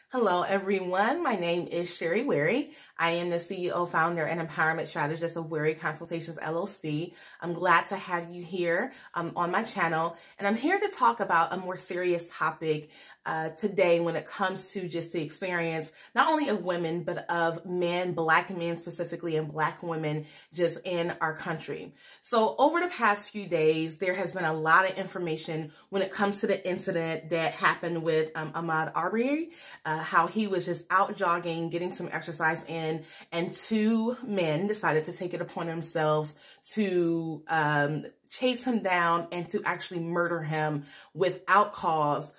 Hello, everyone. My name is Sherry Wary. I am the CEO, founder, and empowerment strategist of Wary Consultations, LLC. I'm glad to have you here on my channel, and I'm here to talk about a more serious topic today when it comes to just the experience, not only of women, but of men, Black men specifically, and Black women just in our country. So over the past few days, there has been a lot of information when it comes to the incident that happened with Ahmaud Arbery, how he was just out jogging, getting some exercise in, and two men decided to take it upon themselves to chase him down and to actually murder him without cause,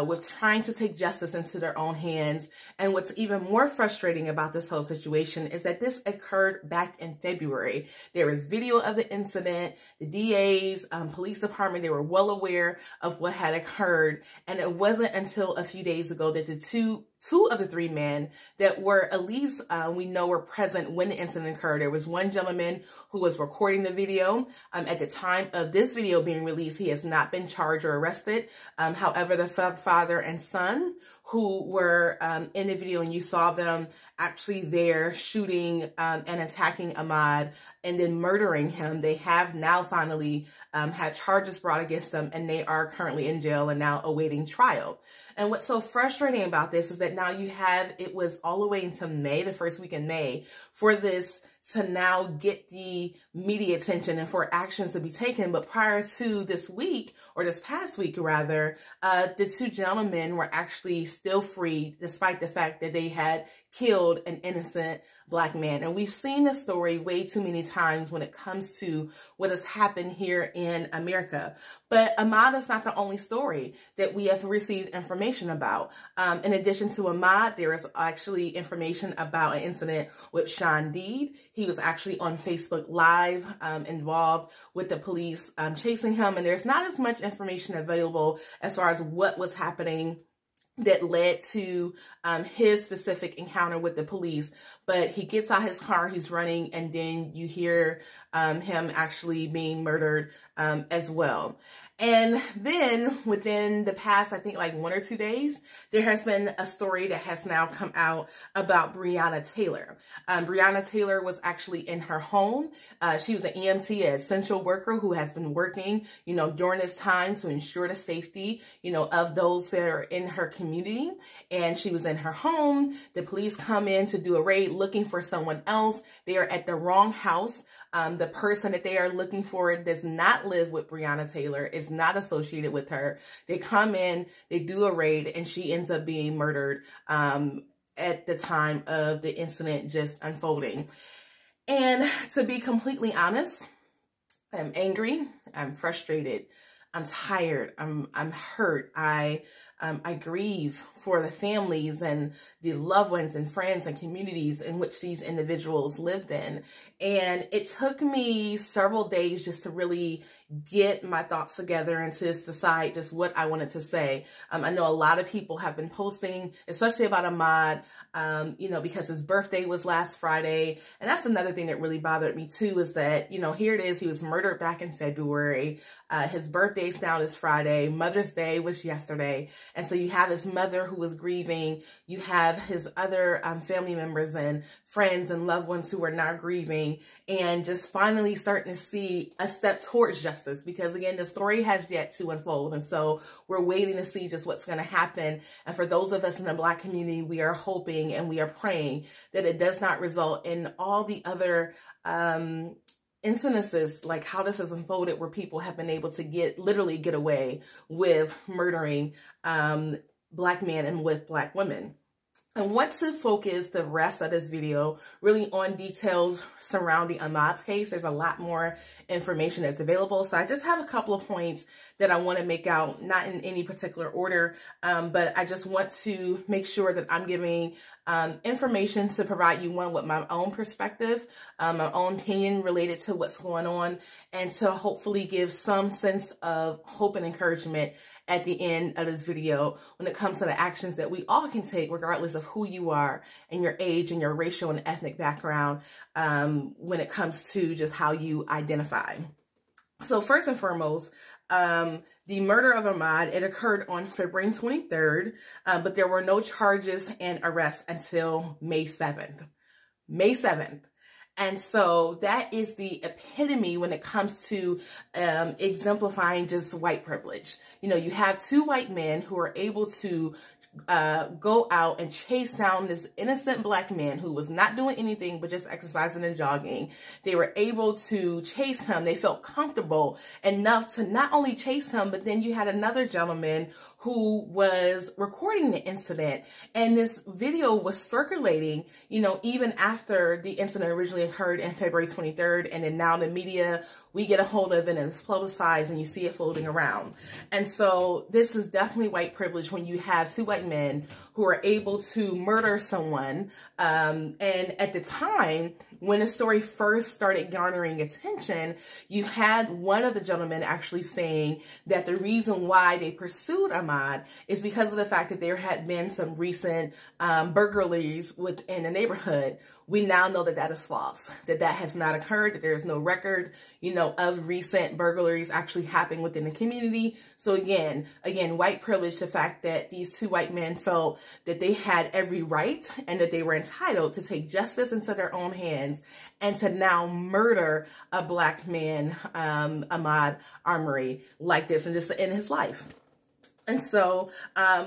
with trying to take justice into their own hands. And what's even more frustrating about this whole situation is that this occurred back in February. There is video of the incident. The DA's police department, they were well aware of what had occurred. And it wasn't until a few days ago that the two of the three men that were, at least we know, were present when the incident occurred. There was one gentleman who was recording the video. At the time of this video being released, he has not been charged or arrested. However, the father and son who were in the video, and you saw them actually there shooting and attacking Ahmaud and then murdering him, they have now finally had charges brought against them, and they are currently in jail and now awaiting trial. And what's so frustrating about this is that now you have, it was all the way into May, the first week in May, for this to now get the media attention and for actions to be taken. But prior to this week, or this past week rather, the two gentlemen were actually still free despite the fact that they had killed an innocent Black man. And we've seen this story way too many times when it comes to what has happened here in America. But Ahmaud is not the only story that we have received information about. In addition to Ahmaud, there is actually information about an incident with Sean Deed. He was actually on Facebook Live, involved with the police chasing him. And there's not as much information available as far as what was happening that led to his specific encounter with the police. But he gets out his car, he's running, and then you hear him actually being murdered as well. And then within the past, I think like 1 or 2 days, there has been a story that has now come out about Breonna Tayler. Breonna Tayler was actually in her home. She was an EMT, an essential worker who has been working, during this time to ensure the safety, of those that are in her community. And she was in her home. The police come in to do a raid looking for someone else. They are at the wrong house. The person that they are looking for does not live with Breonna Tayler, is not associated with her. They come in, they do a raid, and she ends up being murdered at the time of the incident just unfolding. And to be completely honest, I'm angry, I'm frustrated, I'm tired, I'm hurt, I grieve for the families and the loved ones and friends and communities in which these individuals lived in. And it took me several days just to really get my thoughts together and to just decide just what I wanted to say. I know a lot of people have been posting, especially about Ahmaud, because his birthday was last Friday. And that's another thing that really bothered me too, is that, here it is, he was murdered back in February. His birthday's now this Friday. Mother's Day was yesterday. And so you have his mother who was grieving. You have his other family members and friends and loved ones who are now grieving, and just finally starting to see a step towards justice, because again, the story has yet to unfold. And so we're waiting to see just what's going to happen. And for those of us in the Black community, we are hoping and we are praying that it does not result in all the other incidences like how this has unfolded, where people have been able to literally get away with murdering Black men and with Black women. I want to focus the rest of this video really on details surrounding Ahmaud's case. There's a lot more information that's available. So I just have a couple of points that I want to make out, not in any particular order, but I just want to make sure that I'm giving information to provide you, one, with my own perspective, my own opinion related to what's going on, and to hopefully give some sense of hope and encouragement at the end of this video when it comes to the actions that we all can take, regardless of who you are and your age and your racial and ethnic background, when it comes to just how you identify. So first and foremost, the murder of Ahmaud, it occurred on February 23rd, but there were no charges and arrests until May 7th. May 7th. And so that is the epitome when it comes to exemplifying just white privilege. You know, you have two white men who are able to go out and chase down this innocent black man who was not doing anything but just exercising and jogging. They were able to chase him. They felt comfortable enough to not only chase him, but then you had another gentleman who was recording the incident, and this video was circulating, you know, even after the incident originally occurred in February 23rd, and then now the media, we get a hold of it and it's publicized and you see it floating around. And so this is definitely white privilege when you have two white men who are able to murder someone. And at the time, when the story first started garnering attention, you had one of the gentlemen actually saying that the reason why they pursued Ahmaud is because of the fact that there had been some recent burglaries within the neighborhood. We now know that that is false, that that has not occurred, that there is no record, you know, of recent burglaries actually happening within the community. So again, white privilege, the fact that these two white men felt that they had every right and that they were entitled to take justice into their own hands and to now murder a black man, Ahmaud Arbery, like this and just to end his life. And so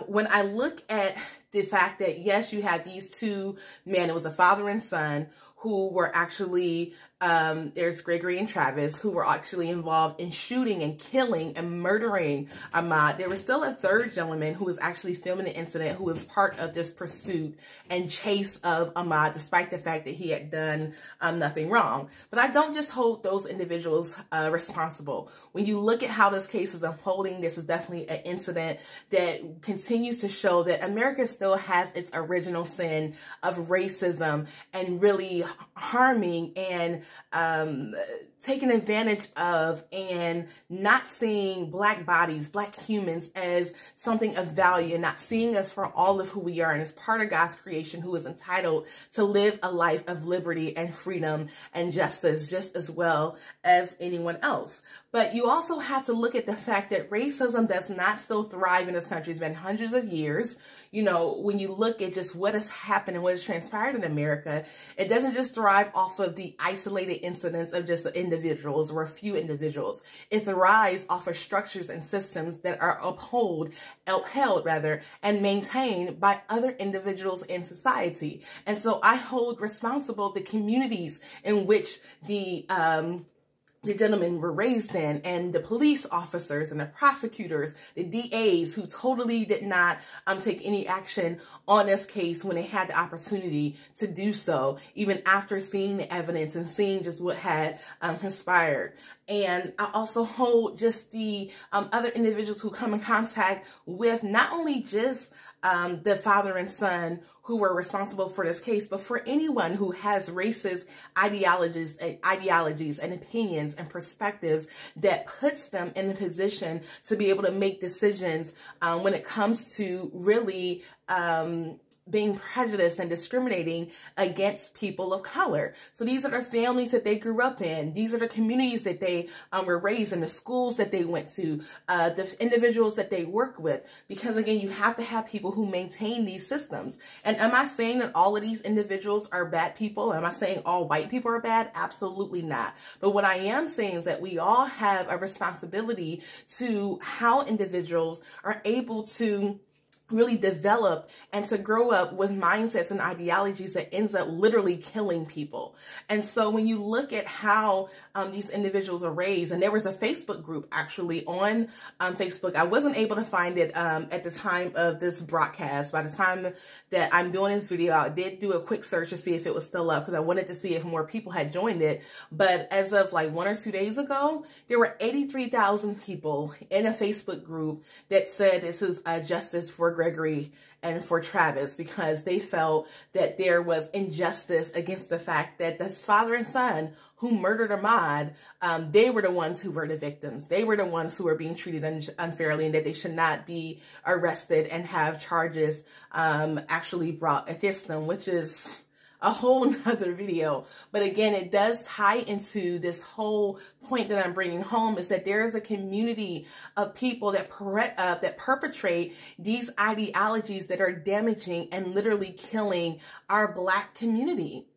when I look at the fact that, yes, you have these two men, it was a father and son, who were actually, there's Gregory and Travis, who were actually involved in shooting and killing and murdering Ahmaud. There was still a third gentleman who was actually filming the incident, who was part of this pursuit and chase of Ahmaud, despite the fact that he had done nothing wrong. But I don't just hold those individuals responsible. When you look at how this case is unfolding, this is definitely an incident that continues to show that America still has its original sin of racism and really harming and taking advantage of and not seeing black bodies, black humans as something of value and not seeing us for all of who we are and as part of God's creation, who is entitled to live a life of liberty and freedom and justice just as well as anyone else. But you also have to look at the fact that racism does not still thrive in this country. It's been hundreds of years. You know, when you look at just what has happened and what has transpired in America, it doesn't just thrive off of the isolated incidents of just individuals or a few individuals. It thrives off of structures and systems that are upheld and maintained by other individuals in society. And so I hold responsible the communities in which the gentlemen were raised in, and the police officers and the prosecutors, the DAs who totally did not take any action on this case when they had the opportunity to do so, even after seeing the evidence and seeing just what had conspired. And I also hold just the other individuals who come in contact with not only just the father and son who were responsible for this case, but for anyone who has racist ideologies and opinions and perspectives that puts them in the position to be able to make decisions when it comes to really being prejudiced and discriminating against people of color. So these are the families that they grew up in. These are the communities that they were raised in, the schools that they went to, the individuals that they work with. Because again, you have to have people who maintain these systems. And am I saying that all of these individuals are bad people? Am I saying all white people are bad? Absolutely not. But what I am saying is that we all have a responsibility to how individuals are able to really develop and to grow up with mindsets and ideologies that ends up literally killing people. And so when you look at how these individuals are raised, and there was a Facebook group actually on Facebook. I wasn't able to find it at the time of this broadcast. By the time that I'm doing this video, I did do a quick search to see if it was still up because I wanted to see if more people had joined it. But as of like 1 or 2 days ago, there were 83,000 people in a Facebook group that said this is justice for Gregory and for Travis, because they felt that there was injustice against the fact that this father and son who murdered Ahmaud, they were the ones who were the victims. They were the ones who were being treated unfairly, and that they should not be arrested and have charges actually brought against them, which is a whole nother video. But again, it does tie into this whole point that I'm bringing home, is that there is a community of people that perpetrate these ideologies that are damaging and literally killing our Black community.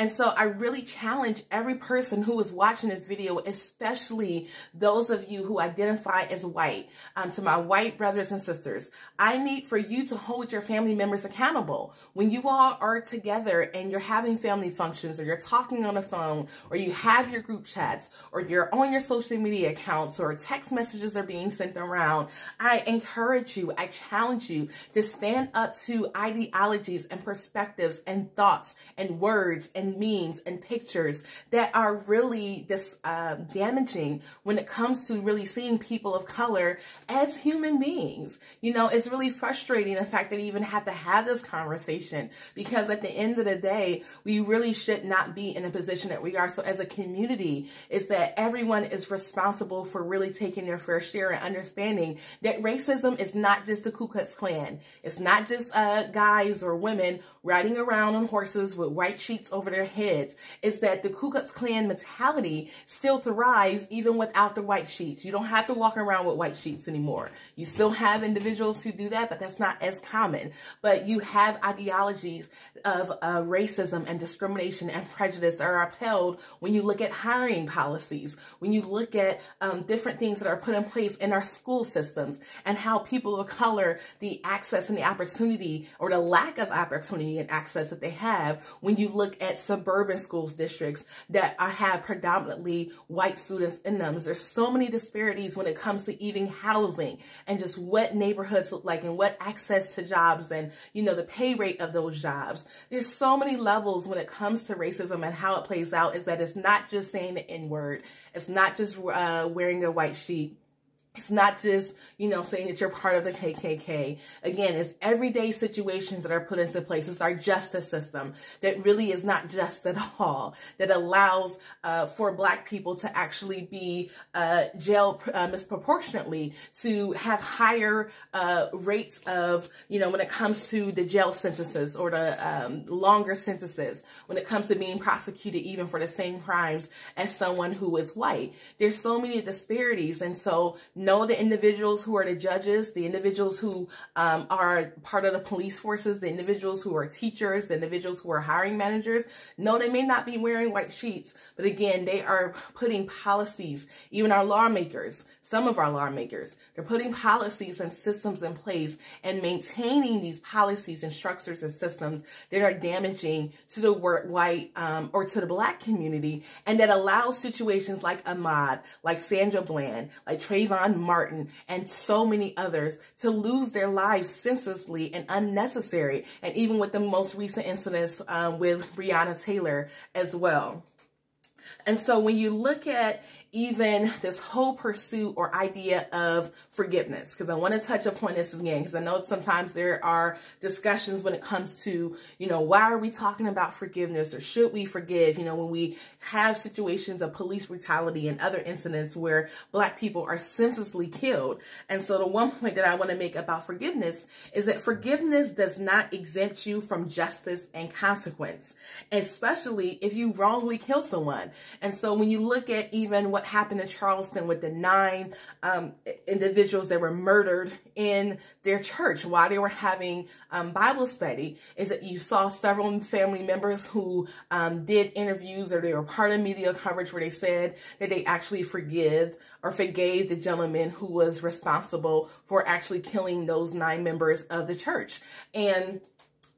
And so I really challenge every person who is watching this video, especially those of you who identify as white, to my white brothers and sisters. I need for you to hold your family members accountable. When you all are together and you're having family functions, or you're talking on the phone, or you have your group chats, or you're on your social media accounts, or text messages are being sent around, I encourage you, I challenge you to stand up to ideologies and perspectives and thoughts and words and memes and pictures that are really damaging when it comes to really seeing people of color as human beings. You know, it's really frustrating the fact that we even have to have this conversation, because at the end of the day, we really should not be in a position that we are. So as a community, is that everyone is responsible for really taking their fair share and understanding that racism is not just the Ku Klux Klan. It's not just guys or women riding around on horses with white sheets over their heads. It's that the Ku Klux Klan mentality still thrives even without the white sheets. You don't have to walk around with white sheets anymore. You still have individuals who do that, but that's not as common. But you have ideologies of racism and discrimination and prejudice that are upheld when you look at hiring policies, when you look at different things that are put in place in our school systems, and how people of color, the access and the opportunity, or the lack of opportunity and access that they have when you look at suburban schools districts that have predominantly white students in them. There's so many disparities when it comes to even housing and just what neighborhoods look like and what access to jobs and, you know, the pay rate of those jobs. There's so many levels when it comes to racism and how it plays out, is that it's not just saying the N-word. It's not just wearing a white sheet. It's not just, you know, saying that you're part of the KKK. Again, it's everyday situations that are put into place. It's our justice system that really is not just at all, that allows for Black people to actually be jailed misproportionately, to have higher rates of, you know, when it comes to the jail sentences or the longer sentences, when it comes to being prosecuted even for the same crimes as someone who is white. There's so many disparities. And so know the individuals who are the judges, the individuals who are part of the police forces, the individuals who are teachers, the individuals who are hiring managers. No, they may not be wearing white sheets, but again, they are putting policies, even our lawmakers, some of our lawmakers, they're putting policies and systems in place and maintaining these policies and structures and systems that are damaging to the white or to the Black community, and that allows situations like Ahmaud, like Sandra Bland, like Trayvon Martin, and so many others to lose their lives senselessly and unnecessary, and even with the most recent incidents with Breonna Tayler as well. And so when you look at even this whole pursuit or idea of forgiveness, because I want to touch upon this again, because I know sometimes there are discussions when it comes to, you know, why are we talking about forgiveness, or should we forgive, you know, when we have situations of police brutality and other incidents where Black people are senselessly killed. And so the one point that I want to make about forgiveness is that forgiveness does not exempt you from justice and consequence, especially if you wrongly kill someone. And so when you look at even what happened in Charleston with the 9 individuals that were murdered in their church while they were having Bible study, is that you saw several family members who did interviews, or they were part of media coverage where they said that they actually forgave the gentleman who was responsible for actually killing those 9 members of the church. And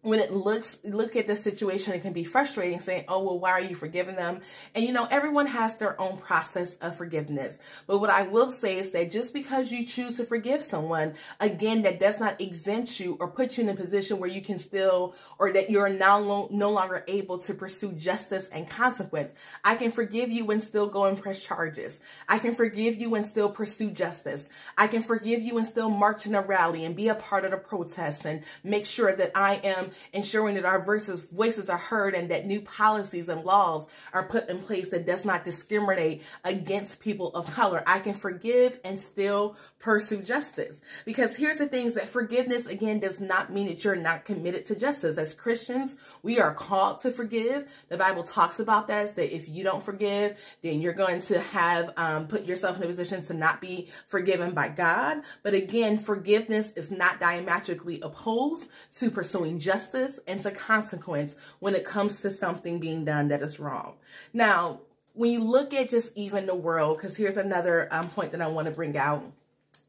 when it look at the situation, it can be frustrating, saying, oh, well, why are you forgiving them? And, you know, everyone has their own process of forgiveness. But what I will say is that just because you choose to forgive someone, again, that does not exempt you or put you in a position where you can still, or that you're now no longer able to pursue justice and consequence. I can forgive you and still go and press charges. I can forgive you and still pursue justice. I can forgive you and still march in a rally and be a part of the protests and make sure that I am ensuring that our voices are heard and that new policies and laws are put in place that does not discriminate against people of color. I can forgive and still pursue justice. Because here's the things that forgiveness, again, does not mean that you're not committed to justice. As Christians, we are called to forgive. The Bible talks about that if you don't forgive, then you're going to have put yourself in a position to not be forgiven by God. But again, forgiveness is not diametrically opposed to pursuing justice and to consequence when it comes to something being done that is wrong. Now, when you look at just even the world, because here's another point that I want to bring out,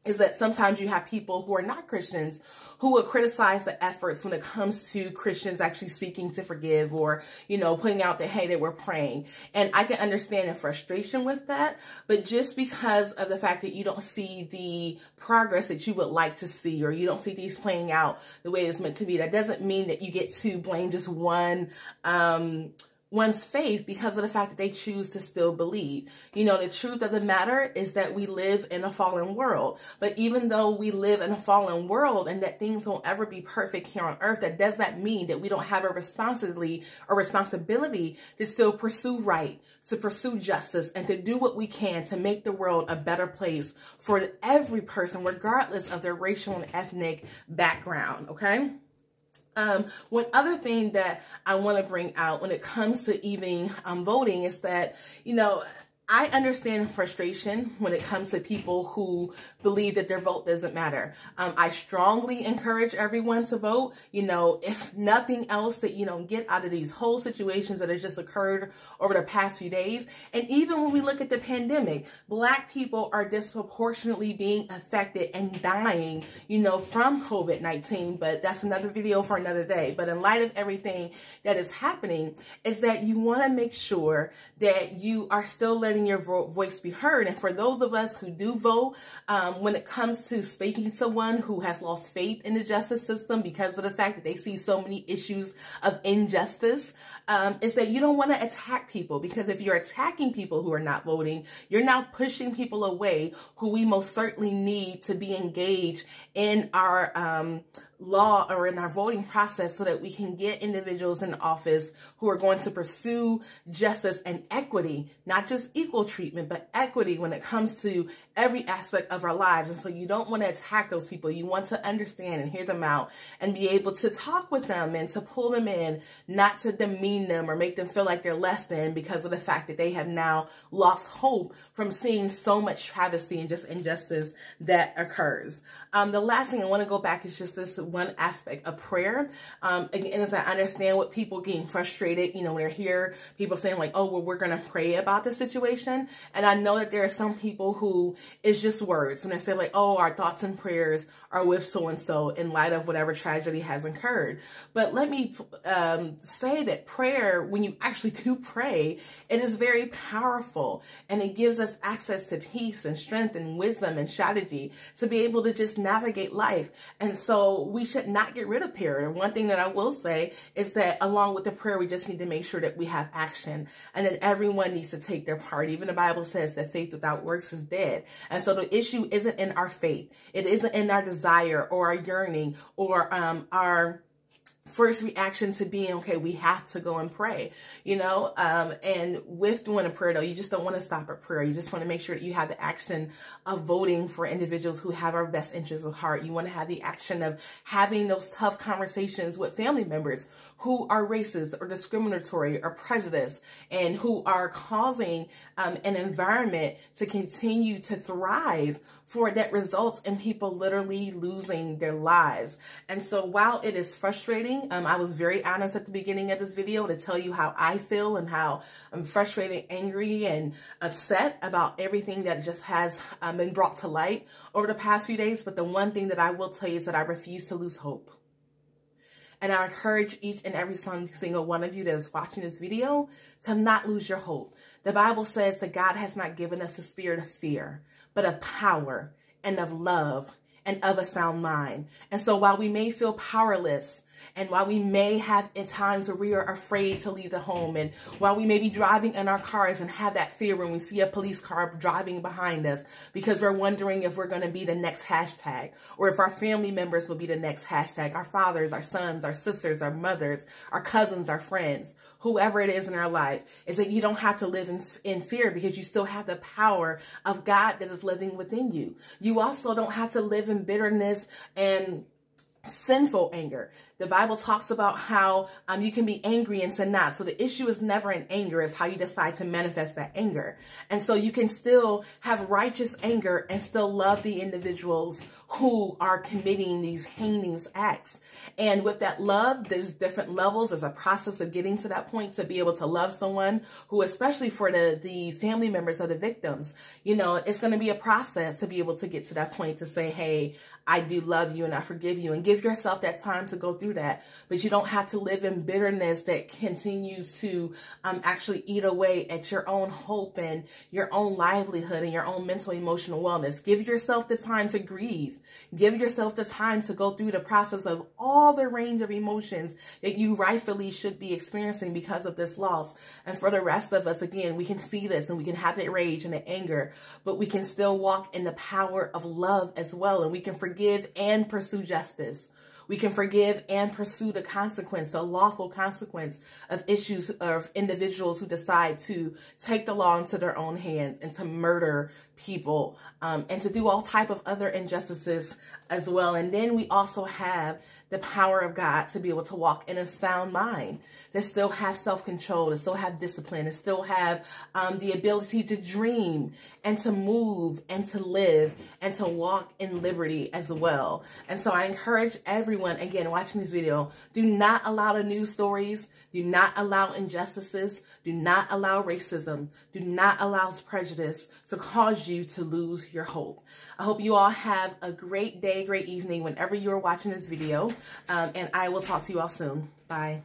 is that sometimes you have people who are not Christians who will criticize the efforts when it comes to Christians actually seeking to forgive or, you know, putting out the, hey, that we're praying. And I can understand the frustration with that. But just because of the fact that you don't see the progress that you would like to see, or you don't see these playing out the way it's meant to be, that doesn't mean that you get to blame just one's faith because of the fact that they choose to still believe. You know, the truth of the matter is that we live in a fallen world. But even though we live in a fallen world and that things won't ever be perfect here on earth, that does not mean that we don't have a responsibility to still pursue right, to pursue justice, and to do what we can to make the world a better place for every person, regardless of their racial and ethnic background, okay? One other thing that I want to bring out when it comes to even voting is that, you know, I understand frustration when it comes to people who believe that their vote doesn't matter. I strongly encourage everyone to vote. You know, if nothing else, that, you know, get out of these whole situations that have just occurred over the past few days. And even when we look at the pandemic, Black people are disproportionately being affected and dying, you know, from COVID-19. But that's another video for another day. But in light of everything that is happening, is that you want to make sure that you are still letting your voice be heard. And for those of us who do vote, when it comes to speaking to one who has lost faith in the justice system because of the fact that they see so many issues of injustice, is that you don't want to attack people, because if you're attacking people who are not voting, you're now pushing people away who we most certainly need to be engaged in our law or in our voting process, so that we can get individuals in office who are going to pursue justice and equity, not just equal treatment, but equity when it comes to every aspect of our lives. And so you don't want to attack those people. You want to understand and hear them out and be able to talk with them and to pull them in, not to demean them or make them feel like they're less than because of the fact that they have now lost hope from seeing so much travesty and just injustice that occurs. The last thing I want to go back is just this one aspect of prayer. Again, as I understand what people getting frustrated, you know, when they're here, people saying like, oh, well, we're going to pray about the situation. And I know that there are some people who it's just words when they say like, oh, our thoughts and prayers are with so-and-so in light of whatever tragedy has occurred. But let me say that prayer, when you actually do pray, it is very powerful, and it gives us access to peace and strength and wisdom and strategy to be able to just navigate life. And so we should not get rid of prayer. One thing that I will say is that along with the prayer, we just need to make sure that we have action, and that everyone needs to take their part. Even the Bible says that faith without works is dead. And so the issue isn't in our faith. It isn't in our desire or our yearning or our first reaction to being, okay, we have to go and pray, you know, and with doing a prayer, though, you just don't want to stop at prayer. You just want to make sure that you have the action of voting for individuals who have our best interests at heart. You want to have the action of having those tough conversations with family members who are racist or discriminatory or prejudiced, and who are causing an environment to continue to thrive for that results in people literally losing their lives. And so while it is frustrating, I was very honest at the beginning of this video to tell you how I feel and how I'm frustrated, angry, and upset about everything that just has been brought to light over the past few days. But the one thing that I will tell you is that I refuse to lose hope. And I encourage each and every single one of you that is watching this video to not lose your hope. The Bible says that God has not given us a spirit of fear, but of power and of love and of a sound mind. And so while we may feel powerless And while we may have at times where we are afraid to leave the home, and while we may be driving in our cars and have that fear when we see a police car driving behind us because we're wondering if we're going to be the next hashtag, or if our family members will be the next hashtag, our fathers, our sons, our sisters, our mothers, our cousins, our friends, whoever it is in our life, is that you don't have to live in fear, because you still have the power of God that is living within you. You also don't have to live in bitterness and sinful anger. The Bible talks about how you can be angry and sin not. So the issue is never in anger, it's how you decide to manifest that anger. And so you can still have righteous anger and still love the individuals who are committing these heinous acts. And with that love, there's different levels. There's a process of getting to that point to be able to love someone who, especially for the family members of the victims, you know, it's going to be a process to be able to get to that point to say, hey, I do love you and I forgive you, and give yourself that time to go through that. But you don't have to live in bitterness that continues to actually eat away at your own hope and your own livelihood and your own mental, emotional wellness. Give yourself the time to grieve. Give yourself the time to go through the process of all the range of emotions that you rightfully should be experiencing because of this loss. And for the rest of us, again, we can see this and we can have that rage and the anger, but we can still walk in the power of love as well. And we can forgive and pursue justice. We can forgive and pursue the consequence, the lawful consequence of issues of individuals who decide to take the law into their own hands and to murder people and to do all type of other injustices as well. And then we also have the power of God to be able to walk in a sound mind, that still have self-control, to still have discipline, to still have the ability to dream and to move and to live and to walk in liberty as well. And so I encourage everyone, again, watching this video, do not allow the news stories, do not allow injustices, do not allow racism, do not allow prejudice to cause you to lose your hope. I hope you all have a great day, great evening whenever you're watching this video, and I will talk to you all soon. Bye.